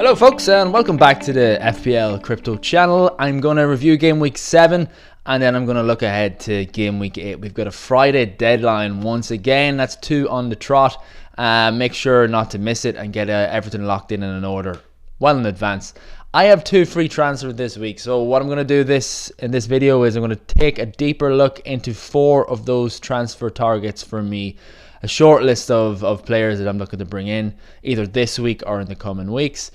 Hello folks, and welcome back to the FPL crypto channel. I'm going to review game week 7 and then I'm going to look ahead to game week 8. We've got a Friday deadline once again. That's 2 on the trot. Make sure not to miss it and get everything locked in an order well in advance. I have 2 free transfers this week, so what I'm going to do in this video is I'm going to take a deeper look into 4 of those transfer targets for me. A short list of players that I'm looking to bring in either this week or in the coming weeks.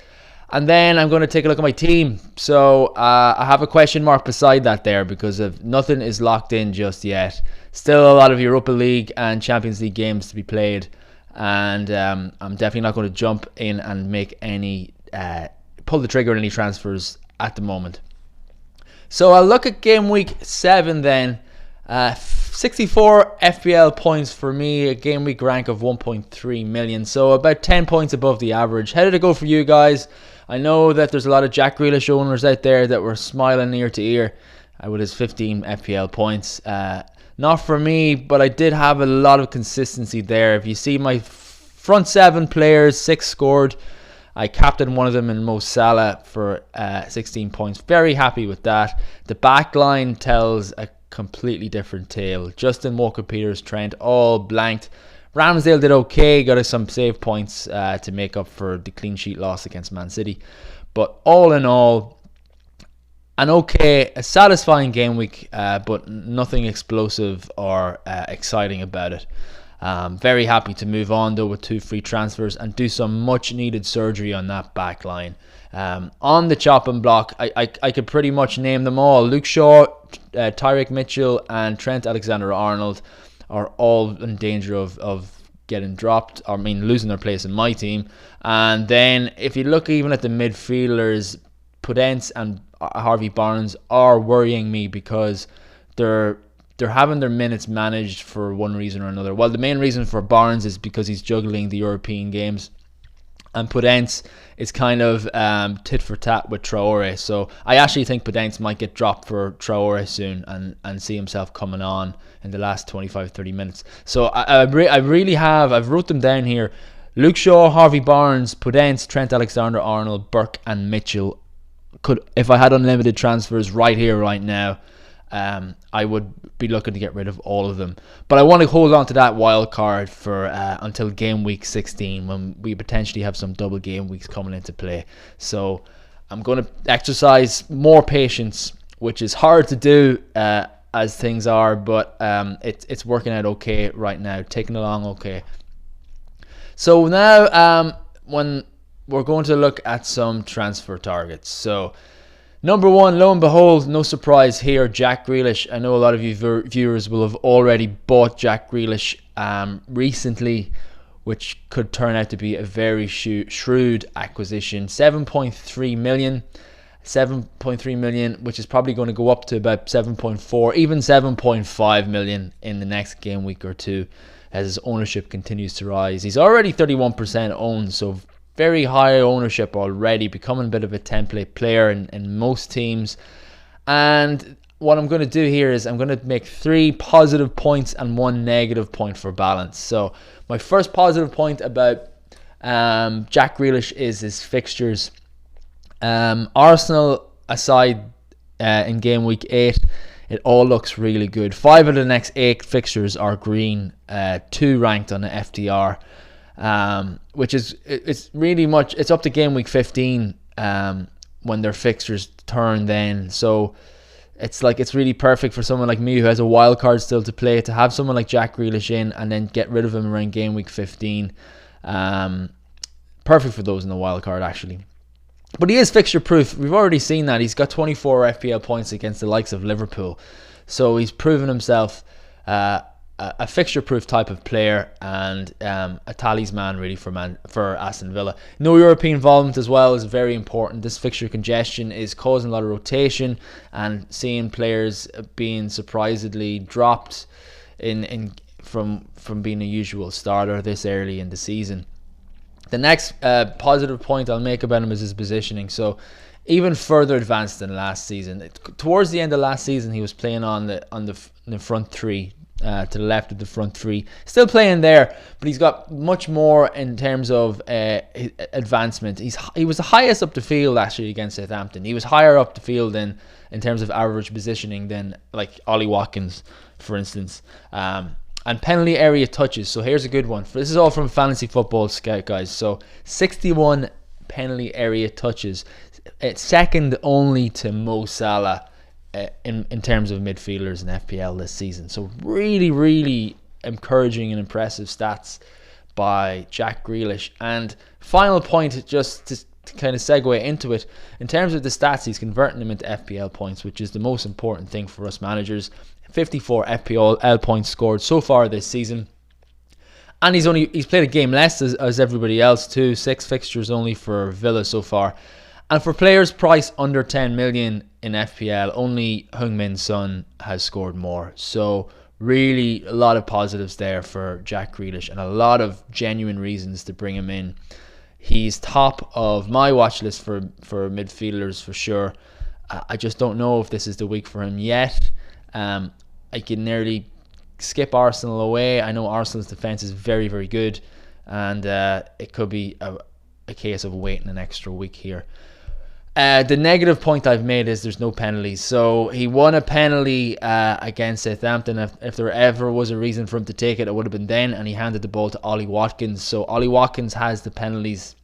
And then I'm going to take a look at my team. So I have a question mark beside that there because nothing is locked in just yet. Still a lot of Europa League and Champions League games to be played. And I'm definitely not going to jump in and make any, pull the trigger on any transfers at the moment. So I'll look at game week 7 then. 64 FPL points for me, a game week rank of 1.3 million. So about 10 points above the average. How did it go for you guys? I know that there's a lot of Jack Grealish owners out there that were smiling ear to ear with his 15 FPL points. Not for me, but I did have a lot of consistency there. If you see my front 7 players, 6 scored. I captained one of them in Mo Salah for 16 points. Very happy with that. The back line tells a completely different tale. Justin, Walker-Peters, Trent, all blanked. Ramsdale did okay, got us some save points to make up for the clean sheet loss against Man City. But all in all, a satisfying game week, but nothing explosive or exciting about it. Very happy to move on though with 2 free transfers and do some much needed surgery on that back line. On the chopping block, I could pretty much name them all. Luke Shaw, Tyreek Mitchell and Trent Alexander-Arnold are all in danger of getting dropped, or losing their place in my team. And then if you look even at the midfielders, Punts and Harvey Barnes are worrying me because they're having their minutes managed for one reason or another. Well, the main reason for Barnes is because he's juggling the European games, and Punts is kind of tit for tat with Traore. So I actually think Punts might get dropped for Traore soon and see himself coming on in the last 25-30 minutes. So I've wrote them down here: Luke Shaw, Harvey Barnes, Punts, Trent Alexander-Arnold, Burke and Mitchell. If I had unlimited transfers right here, right now, I would be looking to get rid of all of them. But I want to hold on to that wild card for until game week 16, when we potentially have some double game weeks coming into play. So I'm going to exercise more patience, which is hard to do as things are, but it's working out okay right now, taking along okay. So now when we're going to look at some transfer targets. So number 1, lo and behold, no surprise here, Jack Grealish. I know a lot of you viewers will have already bought Jack Grealish recently, which could turn out to be a very shrewd acquisition. 7.3 million, which is probably going to go up to about 7.4, even 7.5 million in the next game week or 2 as his ownership continues to rise. He's already 31% owned, so very high ownership already, becoming a bit of a template player in most teams. And what I'm going to do here is I'm going to make 3 positive points and 1 negative point for balance. So my first positive point about Jack Grealish is his fixtures. Arsenal aside, in game week 8, it all looks really good. 5 of the next 8 fixtures are green, 2 ranked on the FTR. Which is, it's really much, it's up to game week 15 when their fixtures turn then. So it's really perfect for someone like me who has a wild card still to play, to have someone like Jack Grealish in and then get rid of him around game week 15. Perfect for those in the wild card actually. But he is fixture proof. We've already seen that. He's got 24 FPL points against the likes of Liverpool. So he's proven himself a fixture-proof type of player and a talisman really for Aston Villa. No European involvement as well is very important. This fixture congestion is causing a lot of rotation and seeing players being surprisingly dropped from being a usual starter this early in the season. The next positive point I'll make about him is his positioning. So even further advanced than last season. Towards the end of last season, he was playing on the front 3. to the left of the front three. Still playing there, but he's got much more in terms of advancement. He was the highest up the field actually against Southampton. He was higher up the field than in terms of average positioning than like Ollie Watkins, for instance. And penalty area touches. So here's a good one. This is all from Fantasy Football Scout, guys. So 61 penalty area touches. It's second only to Mo Salah in terms of midfielders in FPL this season. So really, really encouraging and impressive stats by Jack Grealish. And final point, just to kind of segue into it, in terms of the stats, he's converting them into FPL points, which is the most important thing for us managers. 54 FPL points scored so far this season. And he's played a game less as everybody else too. 6 fixtures only for Villa so far. And for players priced under 10 million in FPL, only Heung-min Son has scored more. So really a lot of positives there for Jack Grealish and a lot of genuine reasons to bring him in. He's top of my watch list for midfielders for sure. I just don't know if this is the week for him yet. I can nearly skip Arsenal away. I know Arsenal's defence is very, very good, and it could be a case of waiting an extra week here. The negative point I've made is there's no penalties. So he won a penalty against Southampton. If there ever was a reason for him to take it, it would have been then, and he handed the ball to Ollie Watkins. So Ollie Watkins has the penalties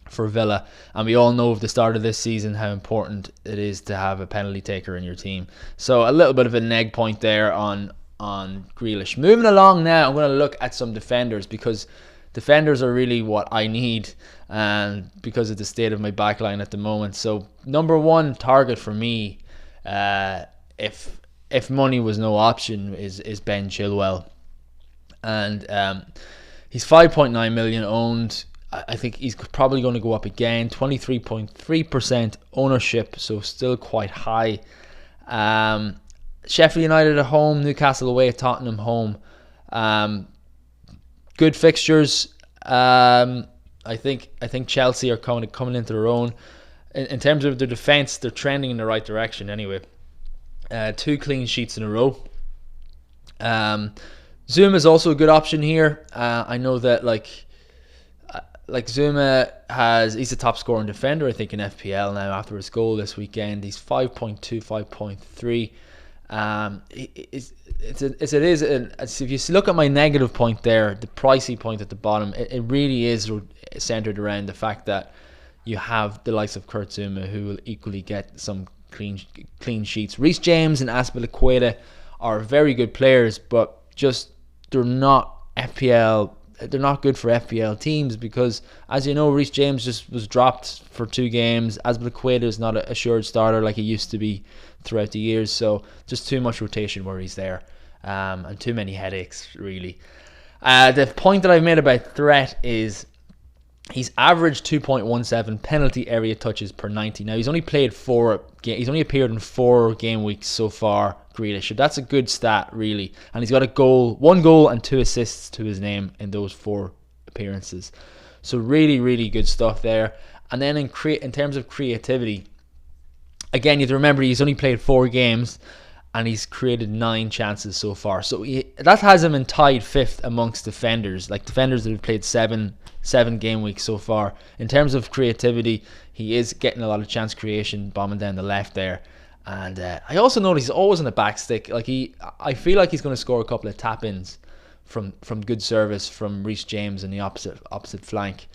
for Villa, and we all know at the start of this season how important it is to have a penalty taker in your team. So a little bit of a neg point there on Grealish. Moving along now, I'm going to look at some defenders, because defenders are really what I need, and because of the state of my backline at the moment. So number one target for me, if money was no option, is Ben Chilwell, and he's 5.9 million owned. I think he's probably going to go up again. 23.3% ownership, so still quite high. Sheffield United at home, Newcastle away, Tottenham home. Good fixtures. I think Chelsea are coming into their own. In terms of their defence, they're trending in the right direction anyway. 2 clean sheets in a row. Zuma is also a good option here. I know that Zuma he's the top scoring defender, I think, in FPL now after his goal this weekend. He's 5.2, 5.3. If you look at my negative point there, the pricey point at the bottom, it really is centered around the fact that you have the likes of Kurt Zuma, who will equally get some clean sheets. Reece James and Azpilicueta are very good players, but just they're not good for FPL teams, because, as you know, Reece James just was dropped for 2 games. Azpilicueta is not a assured starter like he used to be throughout the years, so just too much rotation where he's there, and too many headaches, really. The point that I've made about threat is he's averaged 2.17 penalty area touches per 90. Now he's only played he's only appeared in 4 game weeks so far, Grealish. So that's a good stat, really. And he's got 1 goal and 2 assists to his name in those 4 appearances. So really, really good stuff there. And then in terms of creativity, again, you have to remember he's only played 4 games and he's created 9 chances so far. So that has him in tied 5th amongst defenders, like defenders that have played 7 game weeks so far. In terms of creativity, he is getting a lot of chance creation, bombing down the left there. And I also notice he's always on the back stick. I feel like he's going to score a couple of tap-ins from good service from Reece James in the opposite flank,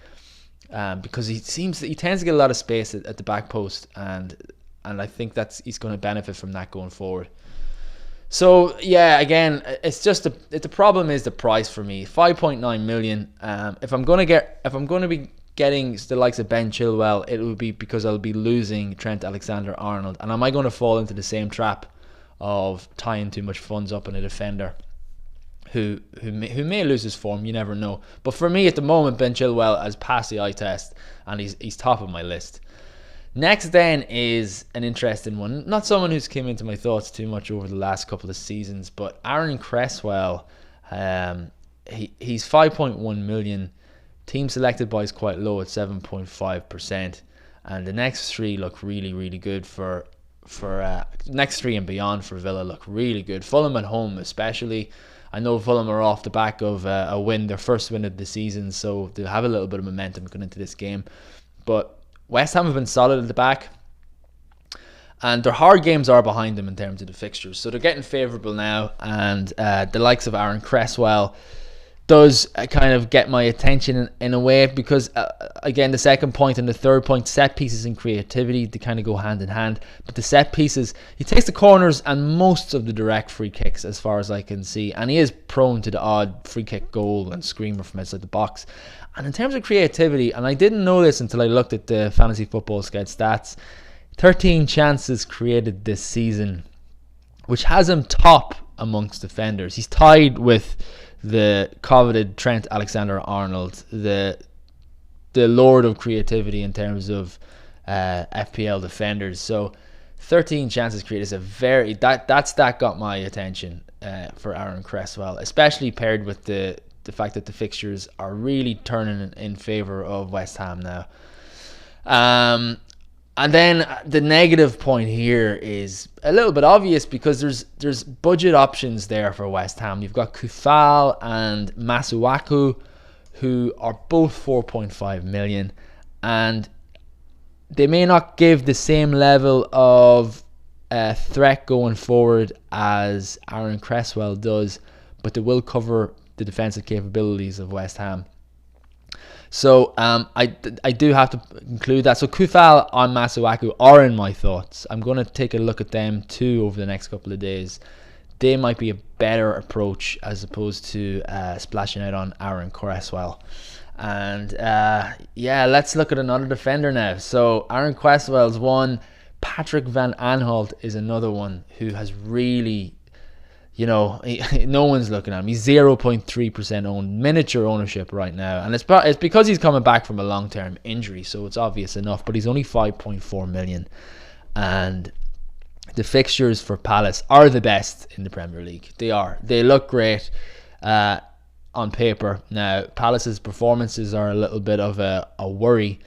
because he tends to get a lot of space at the back post, and I think he's going to benefit from that going forward. So yeah, again, it's just the problem is the price for me. 5.9 million. If I'm going to be getting the likes of Ben Chilwell, it will be because I'll be losing Trent Alexander-Arnold, and am I going to fall into the same trap of tying too much funds up in a defender who may lose his form? You never know. But for me at the moment, Ben Chilwell has passed the eye test, and he's top of my list. Next then is an interesting one. Not someone who's came into my thoughts too much over the last couple of seasons, but Aaron Cresswell. He's 5.1 million. Team selected by is quite low at 7.5%. And the next 3 look really, really good for next three and beyond for Villa look really good. Fulham at home especially. I know Fulham are off the back of a win, their first win of the season, so they'll have a little bit of momentum going into this game. But West Ham have been solid at the back, and their hard games are behind them in terms of the fixtures. So they're getting favourable now, and the likes of Aaron Cresswell does kind of get my attention in a way, because again, the second point and the third point, set pieces and creativity, they kind of go hand in hand. But the set pieces, he takes the corners and most of the direct free kicks as far as I can see, and he is prone to the odd free kick goal and screamer from outside the box. And in terms of creativity, and I didn't know this until I looked at the Fantasy Football Scout stats, 13 chances created this season, which has him top amongst defenders. He's tied with the coveted Trent Alexander-Arnold, the lord of creativity in terms of FPL defenders. So 13 chances created is a very that stat got my attention for Aaron Cresswell, especially paired with the fact that the fixtures are really turning in favour of West Ham now. And then the negative point here is a little bit obvious, because there's budget options there for West Ham. You've got Kufal and Masuaku, who are both 4.5 million, and they may not give the same level of threat going forward as Aaron Cresswell does, but they will cover the defensive capabilities of West Ham. So I do have to include that. So Kufal and Masuaku are in my thoughts. I'm going to take a look at them too over the next couple of days. They might be a better approach as opposed to splashing out on Aaron Cresswell. And yeah, let's look at another defender now. So Aaron Cresswell's one. Patrick Van Aanholt is another one who has really, no one's looking at him. He's 0.3% owned, miniature ownership right now, and it's because he's coming back from a long-term injury, so it's obvious enough. But he's only 5.4 million, and the fixtures for Palace are the best in the Premier League. They look great on paper. Now Palace's performances are a little bit of a worry,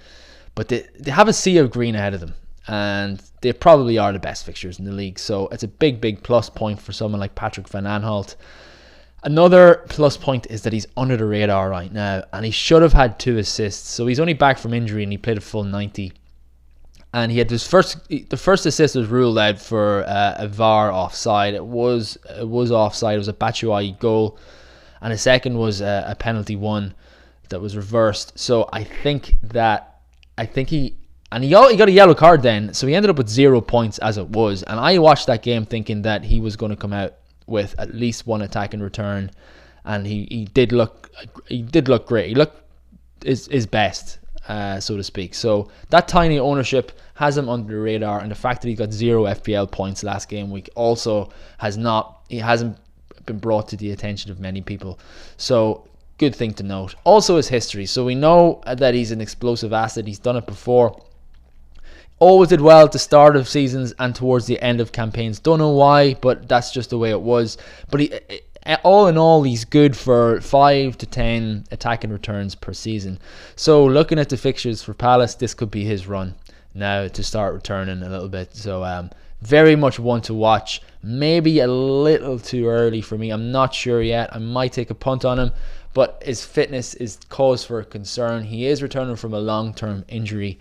but they have a sea of green ahead of them, and they probably are the best fixtures in the league. So it's a big plus point for someone like Patrick Van Aanholt. Another plus point is that he's under the radar right now, and he should have had 2 assists. So he's only back from injury, and he played a full 90. And he had the first assist was ruled out for a VAR offside. It was offside. It was a Batshuayi goal, and a second was a penalty one that was reversed. So I think he got a yellow card then, so he ended up with 0 points as it was. And I watched that game thinking that he was going to come out with at least 1 attack in return, and he did look great. He looked his best, so to speak. So that tiny ownership has him under the radar, and the fact that he got 0 FPL points last game week also hasn't been brought to the attention of many people. So good thing to note. Also his history. So we know that he's an explosive asset. He's done it before. Always did well at the start of seasons and towards the end of campaigns. Don't know why, but that's just the way it was. But all in all, he's good for 5 to 10 attacking returns per season. So looking at the fixtures for Palace, this could be his run now to start returning a little bit. So very much one to watch. Maybe a little too early for me. I'm not sure yet. I might take a punt on him, but his fitness is cause for concern. He is returning from a long-term injury,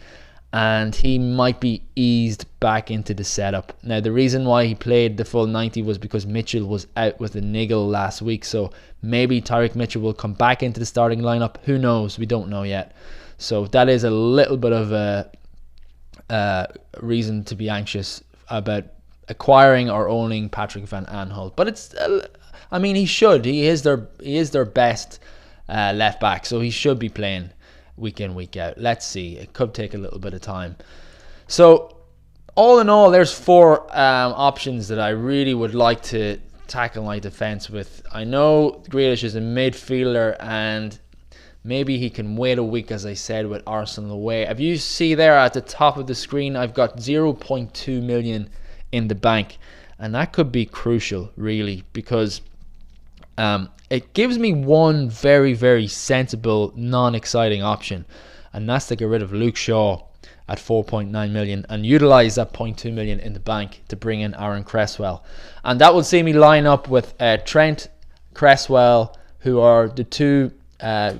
and he might be eased back into the setup. Now, the reason why he played the full 90 was because Mitchell was out with a niggle last week, so maybe Tyrick Mitchell will come back into the starting lineup. Who knows? We don't know yet. So that is a little bit of a reason to be anxious about acquiring or owning Patrick Van Aanholt. But it's, he should. He is their best left back, so he should be playing week in, week out. Let's see. It could take a little bit of time. So all in all, there's 4 options that I really would like to tackle my defense with. I know Grealish is a midfielder, and maybe he can wait a week, as I said, with Arsenal away. If you see there at the top of the screen, I've got 0.2 million in the bank, and that could be crucial, really, because it gives me one very, very sensible, non-exciting option, and that's to get rid of Luke Shaw at 4.9 million and utilize that 0.2 million in the bank to bring in Aaron Cresswell. And that would see me line up with Trent, Cresswell, who are the two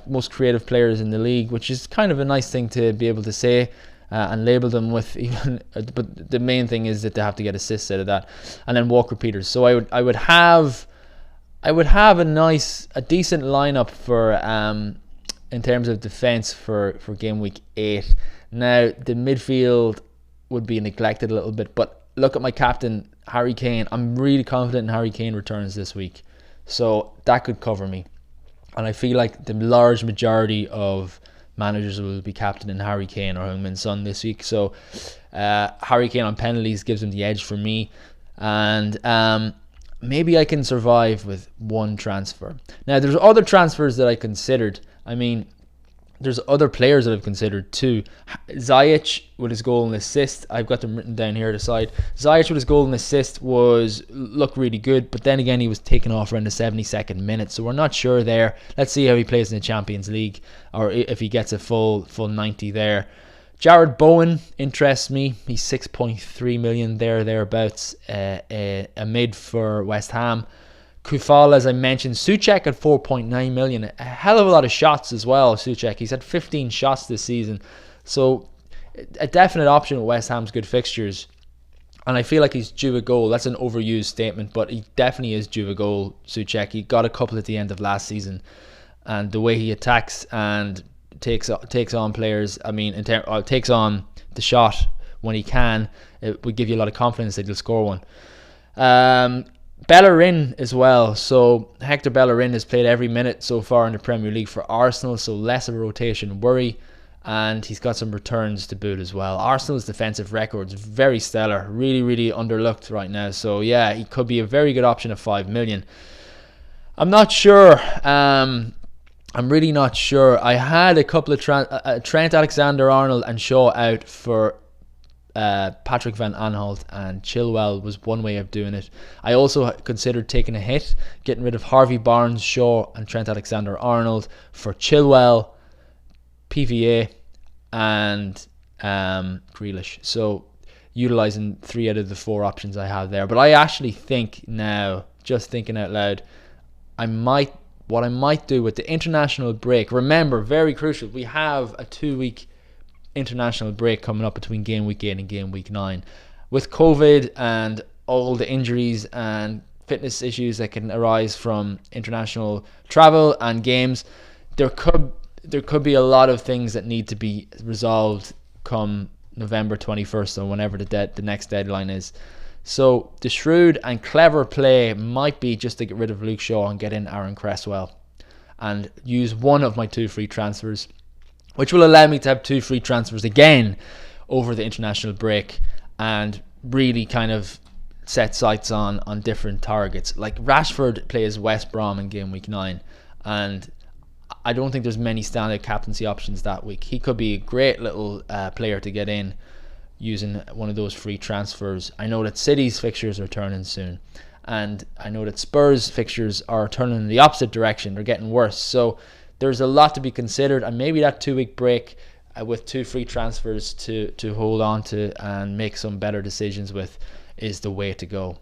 most creative players in the league, which is kind of a nice thing to be able to say and label them with. Even, but the main thing is that they have to get assists out of that, and then Walker Peters. So I would have a decent lineup for in terms of defense for game week 8. Now the midfield would be neglected a little bit, but look at my captain Harry Kane. I'm really confident in Harry Kane returns this week, so that could cover me. And I feel like the large majority of managers will be captaining Harry Kane or Heung-min Son this week. So Harry Kane on penalties gives him the edge for me. And maybe I can survive with one transfer. Now, there's other transfers that I considered. I mean, there's other players that I've considered too. Ziyech with his goal and assist, I've got them written down here at the side. Ziyech with his goal and assist looked really good, but then again he was taken off around the 72nd minute, so we're not sure there. Let's see how he plays in the Champions League, or if he gets a full 90 there. Jared Bowen interests me. He's 6.3 million thereabouts, a mid for West Ham. Kufal, as I mentioned. Souček at 4.9 million. A hell of a lot of shots as well, Souček. He's had 15 shots this season. So a definite option with West Ham's good fixtures. And I feel like he's due a goal. That's an overused statement, but he definitely is due a goal, Souček. He got a couple at the end of last season. And the way he attacks and takes on players, I mean, takes on the shot when he can, it would give you a lot of confidence that he'll score one. Bellerin as well. So Hector Bellerin has played every minute so far in the Premier League for Arsenal, so less of a rotation worry, and he's got some returns to boot as well. Arsenal's defensive record is very stellar, really underlooked right now, so yeah, he could be a very good option at 5 million. I'm not sure. I'm really not sure. I had a couple of Trent Alexander-Arnold and Shaw out for Patrick Van Aanholt and Chilwell was one way of doing it. I also considered taking a hit, getting rid of Harvey Barnes, Shaw and Trent Alexander-Arnold for Chilwell, PVA and Grealish. So utilising 3 out of the 4 options I have there. But I actually think now, just thinking out loud, what I might do with the international break. Remember, very crucial, we have a 2-week international break coming up between game week 8 and game week 9. With COVID and all the injuries and fitness issues that can arise from international travel and games, there could be a lot of things that need to be resolved come November 21st or whenever the next deadline is. So the shrewd and clever play might be just to get rid of Luke Shaw and get in Aaron Cresswell and use one of my 2 free transfers, which will allow me to have 2 free transfers again over the international break and really kind of set sights on different targets. Like Rashford plays West Brom in game week 9, and I don't think there's many standard captaincy options that week. He could be a great little player to get in using one of those free transfers. I know that City's fixtures are turning soon, and I know that Spurs fixtures are turning in the opposite direction. They're getting worse. So there's a lot to be considered, and maybe that 2-week break with 2 free transfers to hold on to and make some better decisions with is the way to go.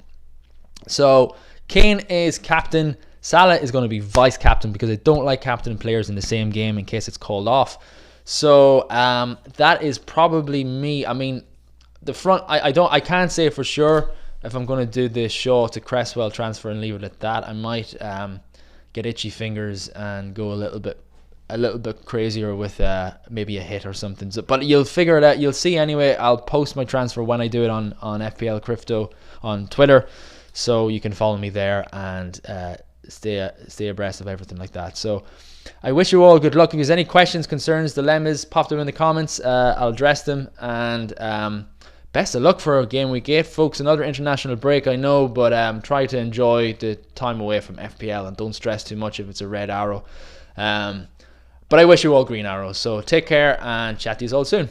So Kane is captain. Salah is going to be vice captain because I don't like captaining players in the same game in case it's called off. So that is probably me. I mean, the front, I can't say for sure if I'm going to do this Shaw to Cresswell transfer and leave it at that. I might get itchy fingers and go a little bit crazier with maybe a hit or something. So, but you'll figure it out. You'll see anyway. I'll post my transfer when I do it on FPL Crypto on Twitter, so you can follow me there and stay abreast of everything like that. So I wish you all good luck. If there's any questions, concerns, dilemmas, pop them in the comments. I'll address them, and best of luck for game week 8, folks. Another international break, I know, but try to enjoy the time away from FPL and don't stress too much if it's a red arrow. But I wish you all green arrows. So take care and chat to you all soon.